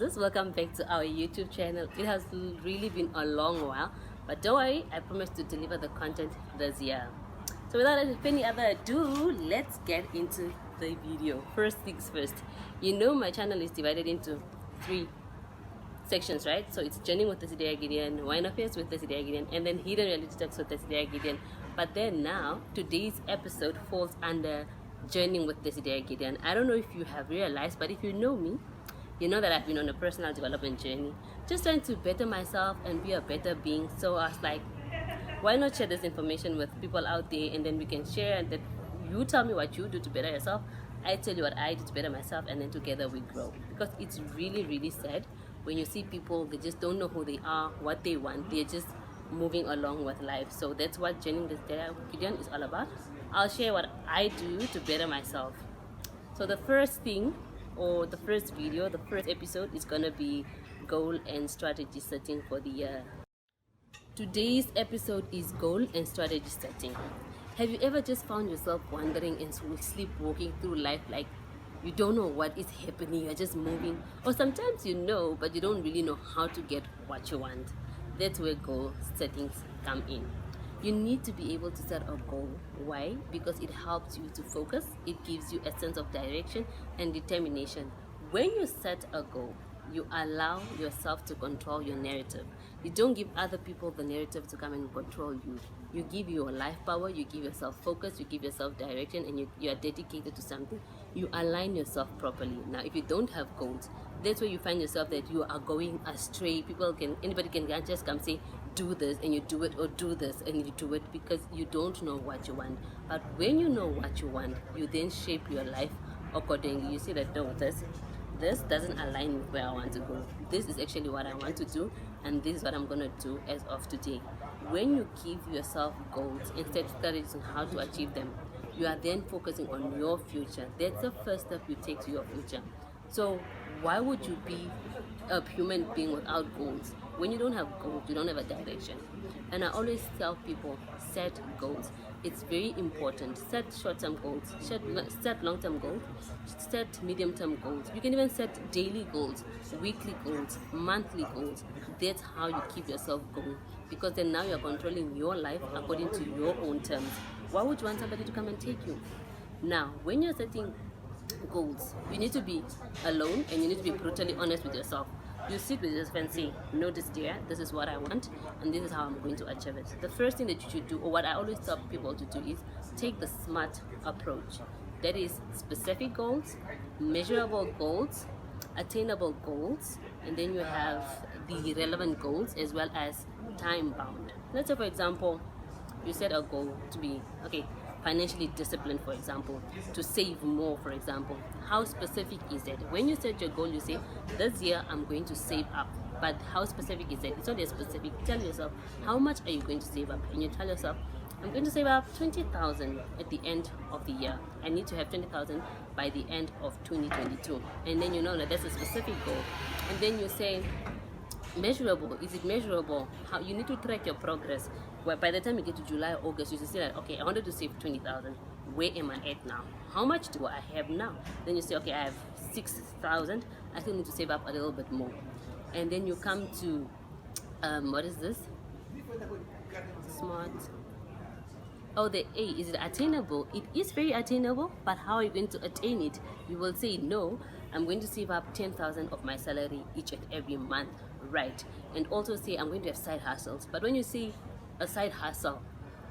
Powerhouses, welcome back to our YouTube channel. It has really been a long while, but don't worry, I promise to deliver the content this year. So without any other ado, let's get into the video. First things first, you know my channel is divided into 3 sections, right? So it's Journey with Desideria Gideon, Wine Affairs with Desideria Gideon, and then Hidden Reality Talks with Desideria Gideon. But then now, today's episode falls under Journey with Desideria Gideon. I don't know if you have realized, but if you know me, you know that I've been on a personal development journey, just trying to better myself and be a better being. So I was like, why not share this information with people out there, and then we can share, and that you tell me what you do to better yourself, I tell you what I do to better myself, and then together we grow. Because it's really sad when you see people, they just don't know who they are, what they want, they're just moving along with life. So that's what Journey with Desideria Gideon is all about. I'll share what I do to better myself. So the first thing, or the first video, the first episode is gonna be goal and strategy setting for the year. Today's episode is goal and strategy setting. Have you ever just found yourself wandering and sleepwalking through life, like you don't know what is happening, you're just moving? Or sometimes you know, but you don't really know how to get what you want. That's where goal settings come in. You need to be able to set a goal. Why? Because it helps you to focus, it gives you a sense of direction and determination. When you set a goal, you allow yourself to control your narrative. You don't give other people the narrative to come and control you. You give your life power, you give yourself focus, you give yourself direction, and you are dedicated to something. You align yourself properly. Now, if you don't have goals, that's where you find yourself that you are going astray. Anybody can just come say, do this, and you do it, or do this and you do it, because you don't know what you want. But when you know what you want, you then shape your life accordingly. You see that, no, this doesn't align with where I want to go. This is actually what I want to do, and this is what I'm gonna do as of today. When you give yourself goals and set strategies on how to achieve them, you are then focusing on your future. That's the first step you take to your future. So why would you be a human being without goals? When you don't have goals, you don't have a direction. And I always tell people, set goals. It's very important. Set short-term goals, set long-term goals, set medium-term goals. You can even set daily goals, weekly goals, monthly goals. That's how you keep yourself going, because then now you're controlling your life according to your own terms. Why would you want somebody to come and take you? Now, when you're setting goals, you need to be alone, and you need to be brutally honest with yourself. You sit with yourself and say, no, this is what I want, and this is how I'm going to achieve it. The first thing that you should do, or what I always tell people to do, is take the SMART approach. That is specific goals, measurable goals, attainable goals, and then you have the relevant goals as well as time bound. Let's say, for example, you set a goal to be, financially disciplined, for example, to save more, for example. How specific is that? When you set your goal, you say, this year I'm going to save up. But how specific is that? It's not as specific. Tell yourself, how much are you going to save up? And you tell yourself, I'm going to save up 20,000 at the end of the year. I need to have 20,000 by the end of 2022. And then you know that that's a specific goal. And then you say, measurable. Is it measurable? How you need to track your progress. Well, by the time you get to July or August, you say that, okay, I wanted to save 20,000. Where am I at now? How much do I have now? Then you say, okay, I have 6,000. I still need to save up a little bit more. And then you come to, what is this? SMART. Oh, the A, is it attainable? It is very attainable, but how are you going to attain it? You will say, no, I'm going to save up 10,000 of my salary each and every month, right? And also say, I'm going to have side hustles. But when you say a side hustle,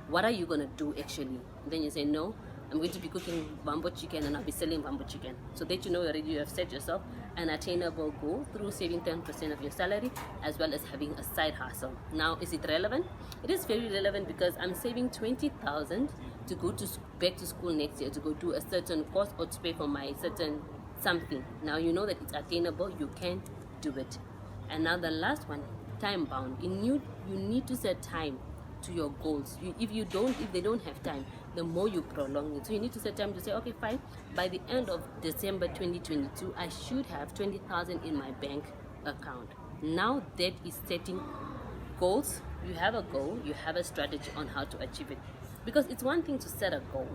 what are you going to do actually? And then you say, no, I'm going to be cooking bamboo chicken and I'll be selling bamboo chicken. So that you know already you have set yourself an attainable goal through saving 10% of your salary as well as having a side hustle. Now, is it relevant? It is very relevant, because I'm saving 20,000 to go back to school next year, to go do a certain course or to pay for my certain something. Now you know that it's attainable, you can do it. And now the last one, time bound. You need to set time to your goals. If they don't have time, the more you prolong it. So you need to set time to say, okay, fine, by the end of December 2022, I should have 20,000 in my bank account. Now that is setting goals. You have a goal, you have a strategy on how to achieve it. Because it's one thing to set a goal,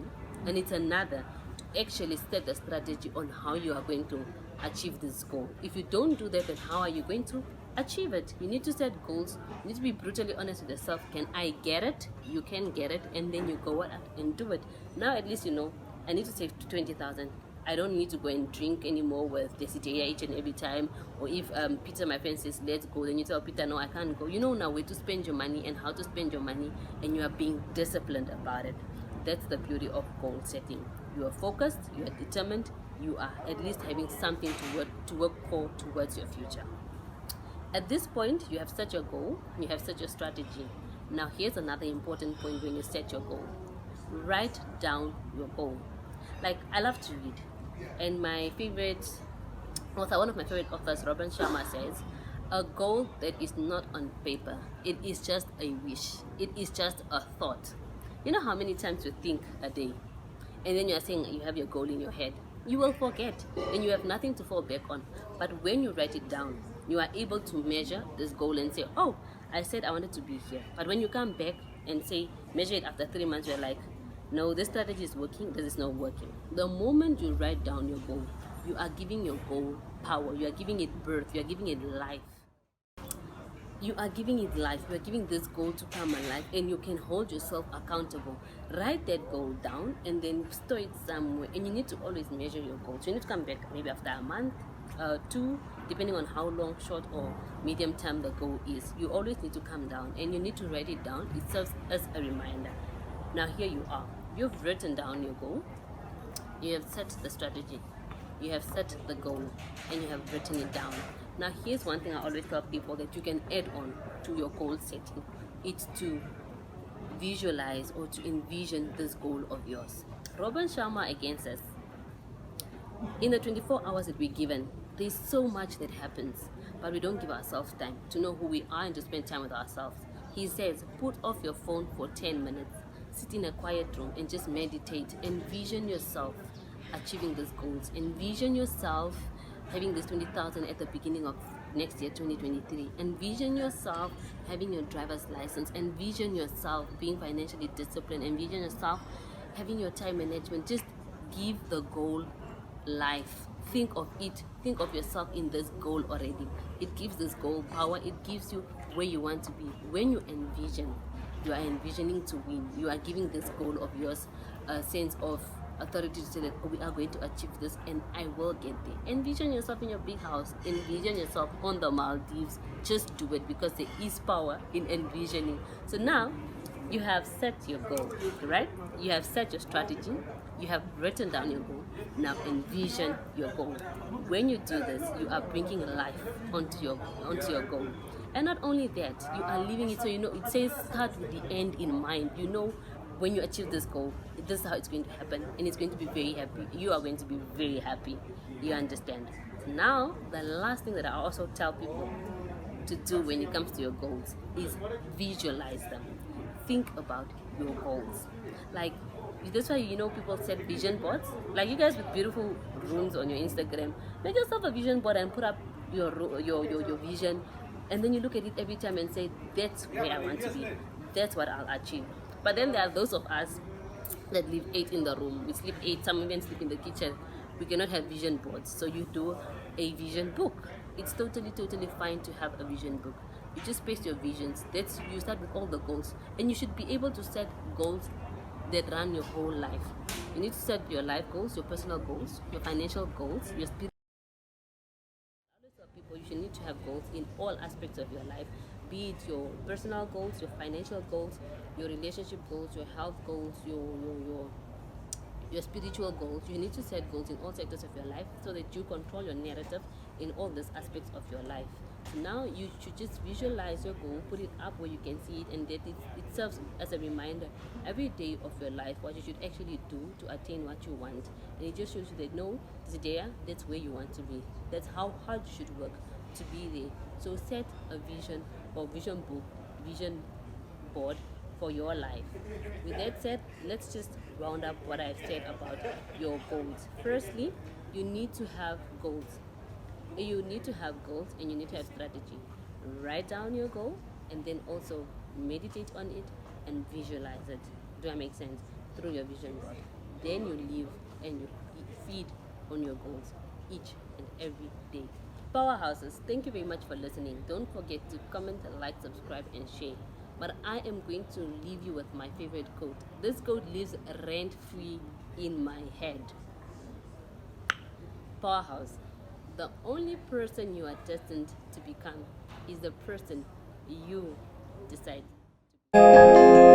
and it's another to actually set a strategy on how you are going to achieve this goal. If you don't do that, then how are you going to achieve it? You need to set goals. You need to be brutally honest with yourself. Can I get it? You can get it, and then you go out and do it. Now at least you know, I need to save 20,000. I don't need to go and drink anymore with Desideria each and every time. Or if Peter, my friend, says let's go, then you tell Peter, no, I can't go. You know now where to spend your money and how to spend your money, and you are being disciplined about it. That's the beauty of goal setting. You are focused, you are determined, you are at least having something to work for towards your future. At this point, you have set your goal, you have set your strategy. Now here's another important point when you set your goal. Write down your goal. Like, I love to read, and my favorite author, one of my favorite authors, Robin Sharma, says, a goal that is not on paper, it is just a wish, it is just a thought. You know how many times you think a day, and then you are saying you have your goal in your head? You will forget, and you have nothing to fall back on. But when you write it down, you are able to measure this goal and say, oh, I said I wanted to be here. But when you come back and say, measure it after 3 months, you're like, no, this strategy is working, this is not working. The moment you write down your goal, you are giving your goal power, you are giving it birth, you are giving it life. You are giving it life, you are giving this goal to come alive, and you can hold yourself accountable. Write that goal down and then store it somewhere, and you need to always measure your goals. You need to come back maybe after a month, 2, depending on how long, short or medium term the goal is. You always need to come down and you need to write it down. It serves as a reminder. Now here you are. You've written down your goal, you have set the strategy, you have set the goal, and you have written it down. Now here's one thing I always tell people that you can add on to your goal setting. It's to visualize or to envision this goal of yours. Robin Sharma again says, in the 24 hours that we're given, there's so much that happens, but we don't give ourselves time to know who we are and to spend time with ourselves. He says, put off your phone for 10 minutes. Sit in a quiet room and just meditate. Envision yourself achieving these goals. Envision yourself having this 20,000 at the beginning of next year, 2023. Envision yourself having your driver's license. Envision yourself being financially disciplined. Envision yourself having your time management. Just give the goal life. Think of it. Think of yourself in this goal already. It gives this goal power. It gives you where you want to be. When you envision, you are envisioning to win. You are giving this goal of yours a sense of authority to say that, oh, we are going to achieve this and I will get there. Envision yourself in your big house. Envision yourself on the Maldives. Just do it, because there is power in envisioning. So now you have set your goal, right? You have set your strategy. You have written down your goal. Now envision your goal. When you do this, you are bringing life onto your goal. And not only that, you are living it. So you know, it says start with the end in mind. You know, when you achieve this goal, this is how it's going to happen, and it's going to be very happy. You are going to be very happy. You understand? Now, the last thing that I also tell people to do when it comes to your goals is visualize them. Think about your goals. Like, that's why, you know, people set vision boards. Like you guys with beautiful rooms on your Instagram, make yourself a vision board and put up your vision, and then you look at it every time and say, that's where I want to be, that's what I'll achieve. But then there are those of us that live 8 in the room. We sleep 8, some even sleep in the kitchen. We cannot have vision boards, so you do a vision book. It's totally fine to have a vision book. You just paste your visions. You start with all the goals, and you should be able to set goals that run your whole life. You need to set your life goals, your personal goals, your financial goals, your spiritual. People, you should need to have goals in all aspects of your life, be it your personal goals, your financial goals, your relationship goals, your health goals, your spiritual goals. You need to set goals in all sectors of your life so that you control your narrative in all these aspects of your life. So now you should just visualize your goal, put it up where you can see it, and that it serves as a reminder every day of your life what you should actually do to attain what you want. And it just shows you that no, Desideria, that's where you want to be. That's how hard you should work to be there. So set a vision or vision board for your life. With that said, let's just round up what I've said about your goals. Firstly, you need to have goals. You need to have goals and you need to have strategy. Write down your goal and then also meditate on it and visualize it. Do that make sense? Through your vision board. Then you live and you feed on your goals each and every day. Powerhouses, thank you very much for listening. Don't forget to comment, like, subscribe, and share. But I am going to leave you with my favorite quote. This quote lives rent free in my head. Powerhouse, the only person you are destined to become is the person you decide to be.